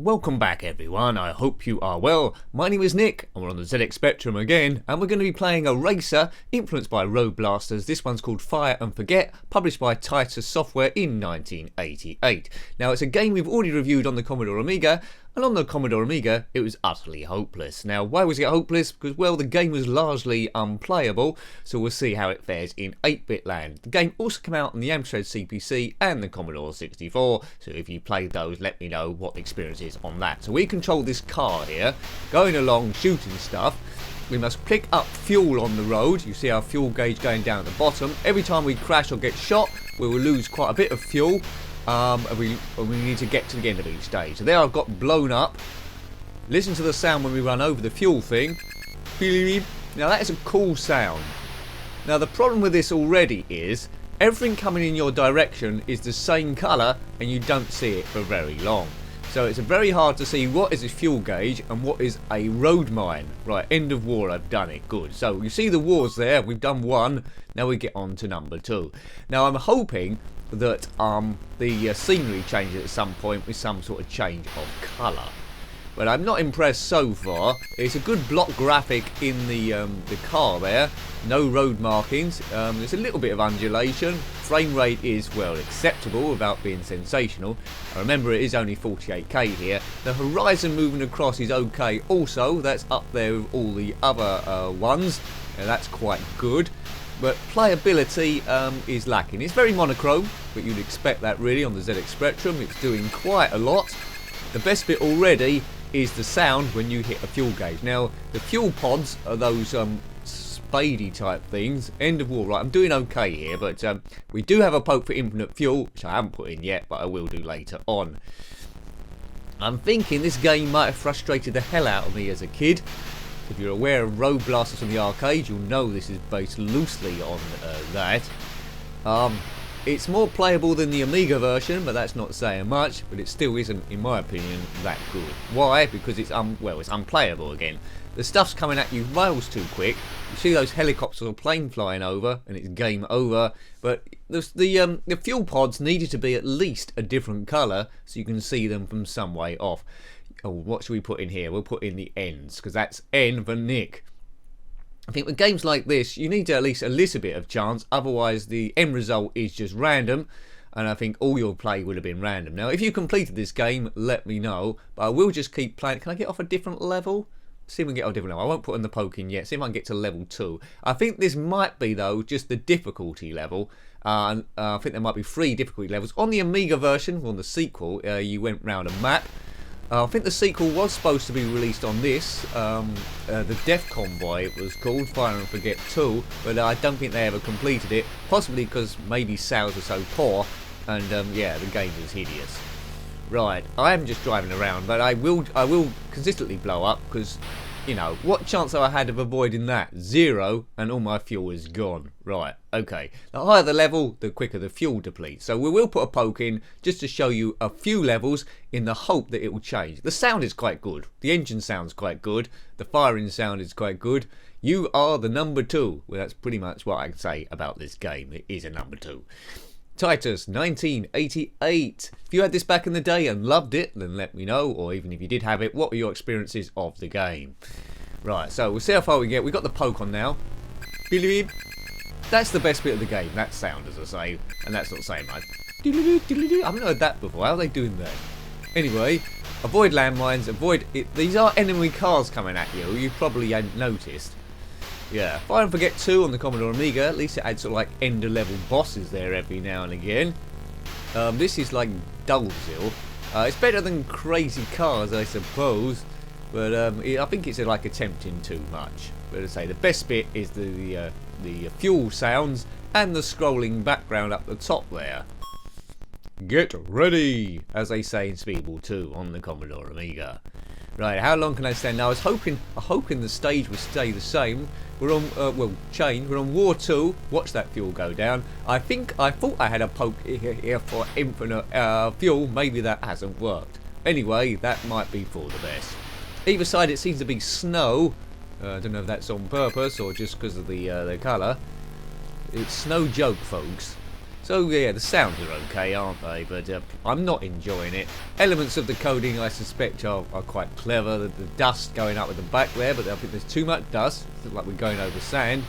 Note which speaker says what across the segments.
Speaker 1: Welcome back everyone, I hope you are well. My name is Nick and we're on the ZX Spectrum again, and we're going to be playing a racer influenced by Roadblasters. This one's called Fire and Forget, published by Titus Software in 1988. Now it's a game we've already reviewed on the Commodore Amiga, and on the Commodore Amiga it was utterly hopeless. Now why was it hopeless? Because, well, the game was largely unplayable, so we'll see how it fares in 8-bit land. The game also came out on the Amstrad CPC and the Commodore 64, so if you played those, let me know what the experience is on that. So we control this car here, going along shooting stuff. We must pick up fuel on the road. You see our fuel gauge going down at the bottom. Every time we crash or get shot, we will lose quite a bit of fuel. And we need to get to the end of each stage. So there I've got blown up. Listen to the sound when we run over the fuel thing. Now that is a cool sound. Now the problem with this already is everything coming in your direction is the same colour and you don't see it for very long. So it's very hard to see what is a fuel gauge and what is a road mine. Right, end of war, I've done it, good. So you see the wars there, we've done one, now we get on to number 2. Now I'm hoping that the scenery changes at some point with some sort of change of colour. But I'm not impressed so far. It's a good block graphic in the car there. No road markings. There's a little bit of undulation. Frame rate is, well, acceptable without being sensational. Remember, it is only 48k here. The horizon moving across is okay also. That's up there with all the other ones. That's quite good. But playability is lacking. It's very monochrome, but you'd expect that really on the ZX Spectrum. It's doing quite a lot. The best bit already is the sound when you hit a fuel gauge. Now, the fuel pods are those spadey type things. End of war, right? I'm doing okay here, but we do have a poke for infinite fuel, which I haven't put in yet, but I will do later on. I'm thinking this game might have frustrated the hell out of me as a kid. If you're aware of Roadblasters from the arcade, you'll know this is based loosely on that. It's more playable than the Amiga version, but that's not saying much. But it still isn't, in my opinion, that good. Why? Because it's it's unplayable again. The stuff's coming at you miles too quick. You see those helicopters or plane flying over, and it's game over. But the fuel pods needed to be at least a different colour, so you can see them from some way off. Oh, what should we put in here? We'll put in the N's, because that's N for Nick. I think with games like this, you need at least a little bit of chance, otherwise the end result is just random, and I think all your play would have been random. Now, if you completed this game, let me know, but I will just keep playing. Can I get off a different level? See if we can get off a different level. I won't put in the poke in yet, see if I can get to level 2. I think this might be, though, just the difficulty level. I think there might be 3 difficulty levels. On the Amiga version, on the sequel, you went round a map. I think the sequel was supposed to be released on this, the Death Convoy it was called, Fire and Forget 2, but I don't think they ever completed it, possibly because maybe sales were so poor, and yeah, the game was hideous. Right, I am just driving around, but I will consistently blow up, because, you know, what chance have I had of avoiding that? 0, and all my fuel is gone. Right, okay. The higher the level, the quicker the fuel depletes. So we will put a poke in just to show you a few levels in the hope that it will change. The sound is quite good. The engine sounds quite good. The firing sound is quite good. You are the number 2. Well, that's pretty much what I can say about this game. It is a number 2. Titus, 1988. If you had this back in the day and loved it, then let me know. Or even if you did have it, what were your experiences of the game? Right, so we'll see how far we get. We've got the poke on now. That's the best bit of the game, that sound, as I say. And that's not saying much. I haven't heard that before. How are they doing that? Anyway, avoid landmines, avoid it. These are enemy cars coming at you. You probably hadn't noticed. Yeah, Fire and Forget 2 on the Commodore Amiga, at least it had sort of like end of level bosses there every now and again. This is like Dullzil. It's better than Crazy Cars, I suppose, but I think it's like attempting too much. But as I say, the best bit is the fuel sounds and the scrolling background up the top there. Get ready, as they say in Speedball 2 on the Commodore Amiga. Right, how long can I stand now? I was hoping the stage would stay the same. We're on, change. We're on War 2. Watch that fuel go down. I thought I had a poke here for infinite fuel. Maybe that hasn't worked. Anyway, that might be for the best. Either side it seems to be snow. I don't know if that's on purpose or just because of the colour. It's snow joke, folks. So yeah, the sounds are okay, aren't they? But I'm not enjoying it. Elements of the coding, I suspect, are quite clever. The dust going up at the back there, but I think there's too much dust. It looks like we're going over sand.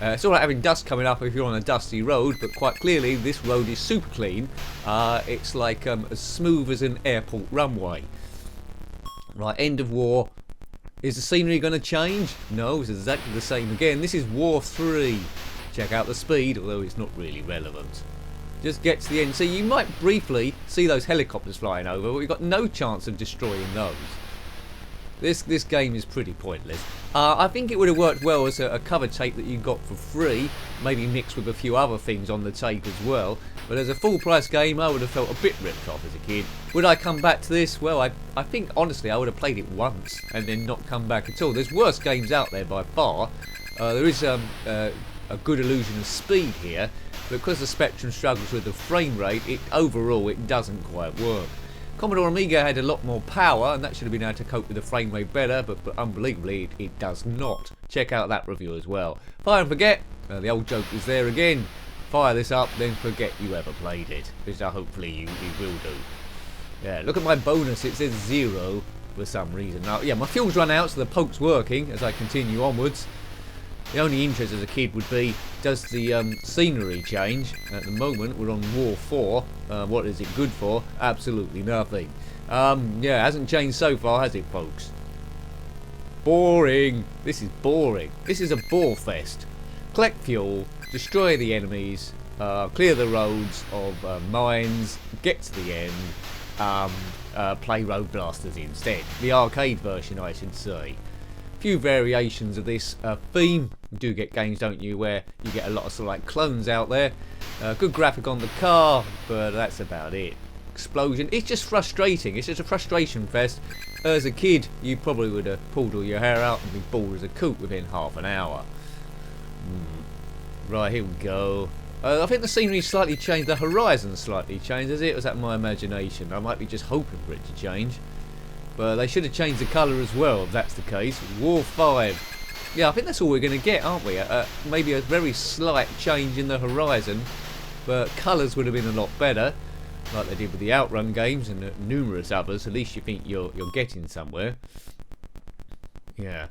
Speaker 1: It's alright having dust coming up if you're on a dusty road, but quite clearly this road is super clean. It's like as smooth as an airport runway. Right, end of war. Is the scenery going to change? No, it's exactly the same again. This is War 3. Check out the speed, although it's not really relevant. Just get to the end. So you might briefly see those helicopters flying over, but we've got no chance of destroying those. This game is pretty pointless. I think it would have worked well as a cover tape that you got for free, maybe mixed with a few other things on the tape as well. But as a full price game, I would have felt a bit ripped off as a kid. Would I come back to this? Well, I think honestly I would have played it once and then not come back at all. There's worse games out there by far. There is a good illusion of speed here, but because the Spectrum struggles with the frame rate, overall it doesn't quite work. Commodore Amiga had a lot more power, and that should have been able to cope with the frame rate better, but unbelievably it does not. Check out that review as well. Fire and forget, the old joke is there again. Fire this up, then forget you ever played it, which hopefully you will do. Yeah, look at my bonus, it says 0 for some reason. Now, yeah, my fuel's run out, so the poke's working as I continue onwards. The only interest as a kid would be, does the scenery change? At the moment, we're on War 4. What is it good for? Absolutely nothing. Yeah, it hasn't changed so far, has it, folks? Boring. This is boring. This is a bore fest. Collect fuel, destroy the enemies, clear the roads of mines, get to the end, play Roadblasters instead. The arcade version, I should say. Few variations of this theme. You do get games, don't you, where you get a lot of sort of like clones out there. Good graphic on the car, but that's about it. Explosion. It's just frustrating. It's just a frustration fest. As a kid, you probably would have pulled all your hair out and be bald as a coot within half an hour. Right, here we go. I think the scenery slightly changed. The horizon slightly changed, has it? Or was that my imagination? I might be just hoping for it to change. But they should have changed the colour as well, if that's the case. War 5. Yeah, I think that's all we're going to get, aren't we? Maybe a very slight change in the horizon, but colours would have been a lot better, like they did with the Outrun games and numerous others. At least you think you're getting somewhere. Yeah.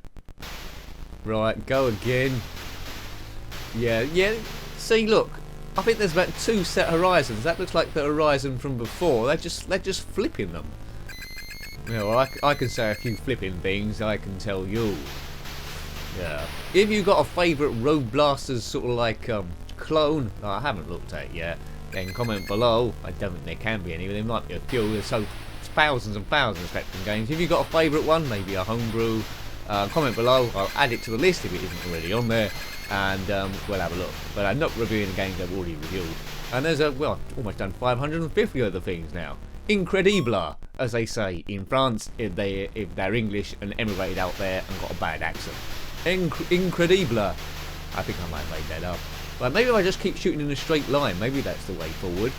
Speaker 1: Right, go again. Yeah. See, look. I think there's about 2 set horizons. That looks like the horizon from before. They're just flipping them. Yeah, well, I can say a few flipping things, I can tell you. Yeah. If you got a favourite Roadblasters sort of like clone, I haven't looked at it yet, then comment below. I don't think there can be any, but there might be a few. There's so thousands and thousands of Spectrum games. If you got a favourite one, maybe a homebrew, comment below. I'll add it to the list if it isn't already on there, and we'll have a look. But I'm not reviewing the games I've already reviewed. And there's well, almost done 550 other things now. Incredible, as they say in France, if they're English and emigrated out there and got a bad accent. Incredible. I think I might have made that up. But maybe if I just keep shooting in a straight line, maybe that's the way forward.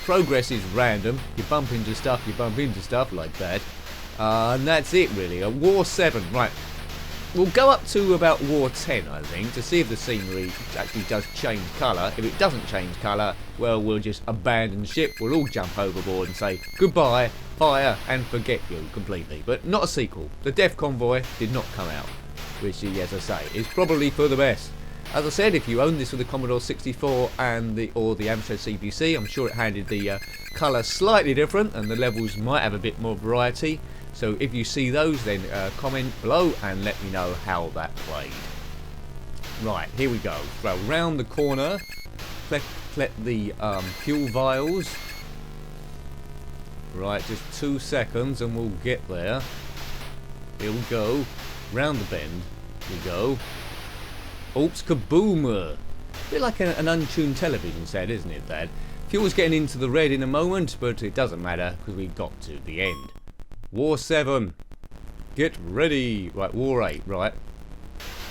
Speaker 1: Progress is random. You bump into stuff like that. And that's it really. War 7, right. We'll go up to about War 10, I think, to see if the scenery actually does change colour. If it doesn't change colour, well, we'll just abandon ship. We'll all jump overboard and say goodbye, fire, and forget you completely. But not a sequel. The Death Convoy did not come out, which, as I say, is probably for the best. As I said, if you own this with the Commodore 64 and the Amstrad CPC, I'm sure it handled the colour slightly different, and the levels might have a bit more variety. So if you see those, then comment below and let me know how that played. Right, here we go. So round the corner, collect the fuel vials. Right, just 2 seconds and we'll get there. Here we go. Round the bend. Here we go. Oops, kaboom! A bit like an untuned television set, isn't it, Dad? Fuel's getting into the red in a moment, but it doesn't matter because we got to the end. War 7. Get ready. Right, War 8, right.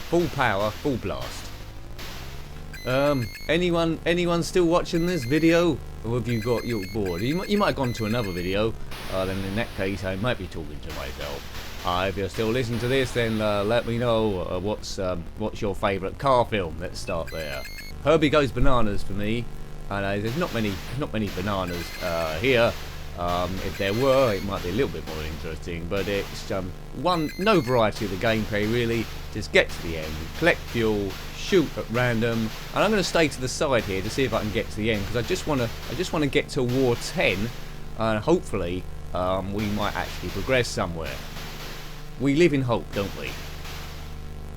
Speaker 1: Full power, full blast. Anyone still watching this video? Or have you got your bored? You might have gone to another video. Then in that case, I might be talking to myself. If you're still listening to this, then let me know what's your favourite car film. Let's start there. Herbie Goes Bananas for me. I know there's not many bananas here. If there were, it might be a little bit more interesting, but it's no variety of the gameplay really. Just get to the end, collect fuel, shoot at random, and I'm going to stay to the side here to see if I can get to the end, because I just want to get to War 10, and hopefully we might actually progress somewhere. We live in hope, don't we?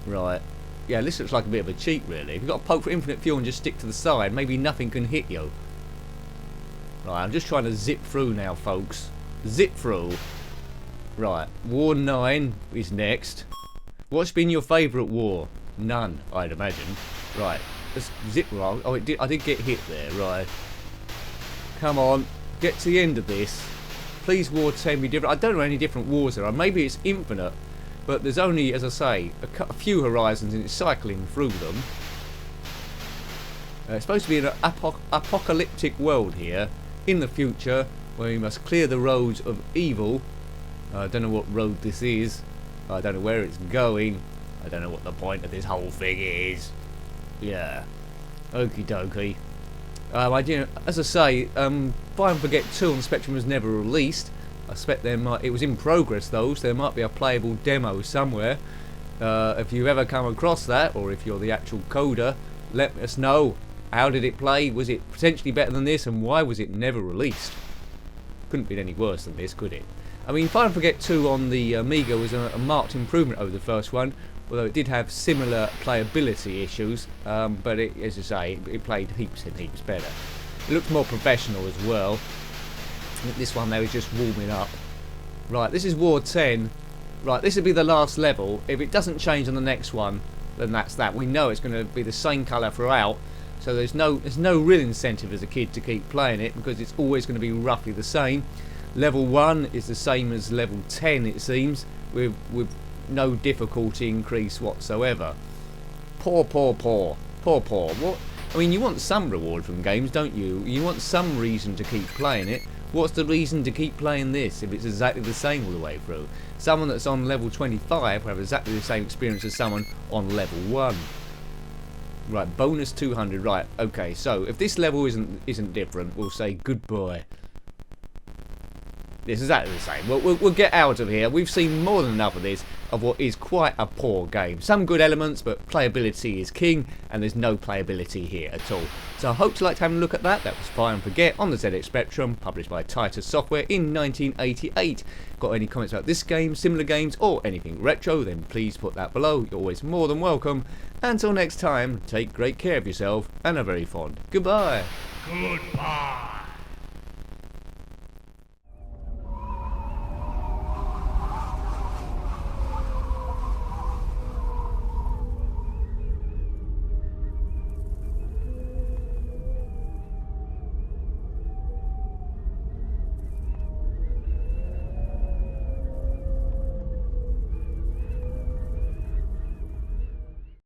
Speaker 1: Right. Yeah, this looks like a bit of a cheat, really. If you've got to poke for infinite fuel and just stick to the side, maybe nothing can hit you. Right, I'm just trying to zip through now, folks. Zip through. Right, War 9 is next. What's been your favourite war? None, I'd imagine. Right, let's zip roll. Oh, I did get hit there, right. Come on, get to the end of this. Please, War 10 be different. I don't know any different wars there are. Maybe it's infinite, but there's only, as I say, a few horizons and it's cycling through them. It's supposed to be an apocalyptic world here in the future, where we must clear the roads of evil. I don't know what road this is. I don't know where it's going. I don't know what the point of this whole thing is. Yeah. Okie dokie. As I say, Fire and Forget 2 on Spectrum was never released. I expect it was in progress though, so there might be a playable demo somewhere. If you've ever come across that, or if you're the actual coder, let us know. How did it play? Was it potentially better than this, and why was it never released? Couldn't be any worse than this, could it? I mean, Fire and Forget 2 on the Amiga was a marked improvement over the first one, although it did have similar playability issues, but as I say, it played heaps and heaps better. It looked more professional as well. This one they were just warming up. Right, this is War 10. Right, this will be the last level. If it doesn't change on the next one, then that's that. We know it's going to be the same colour throughout. So there's no real incentive as a kid to keep playing it, because it's always going to be roughly the same. Level 1 is the same as level 10, it seems, with no difficulty increase whatsoever. Poor. What? I mean, you want some reward from games, don't you? You want some reason to keep playing it. What's the reason to keep playing this if it's exactly the same all the way through? Someone that's on level 25 will have exactly the same experience as someone on level 1. Right, bonus 200. Right, okay. So if this level isn't different, we'll say goodbye. It's exactly the same. We'll get out of here. We've seen more than enough of this, of what is quite a poor game. Some good elements, but playability is king, and there's no playability here at all. So I hope you liked having a look at that. That was Fire and Forget on the ZX Spectrum, published by Titus Software in 1988. Got any comments about this game, similar games, or anything retro, then please put that below. You're always more than welcome. Until next time, take great care of yourself, and a very fond goodbye.
Speaker 2: Goodbye.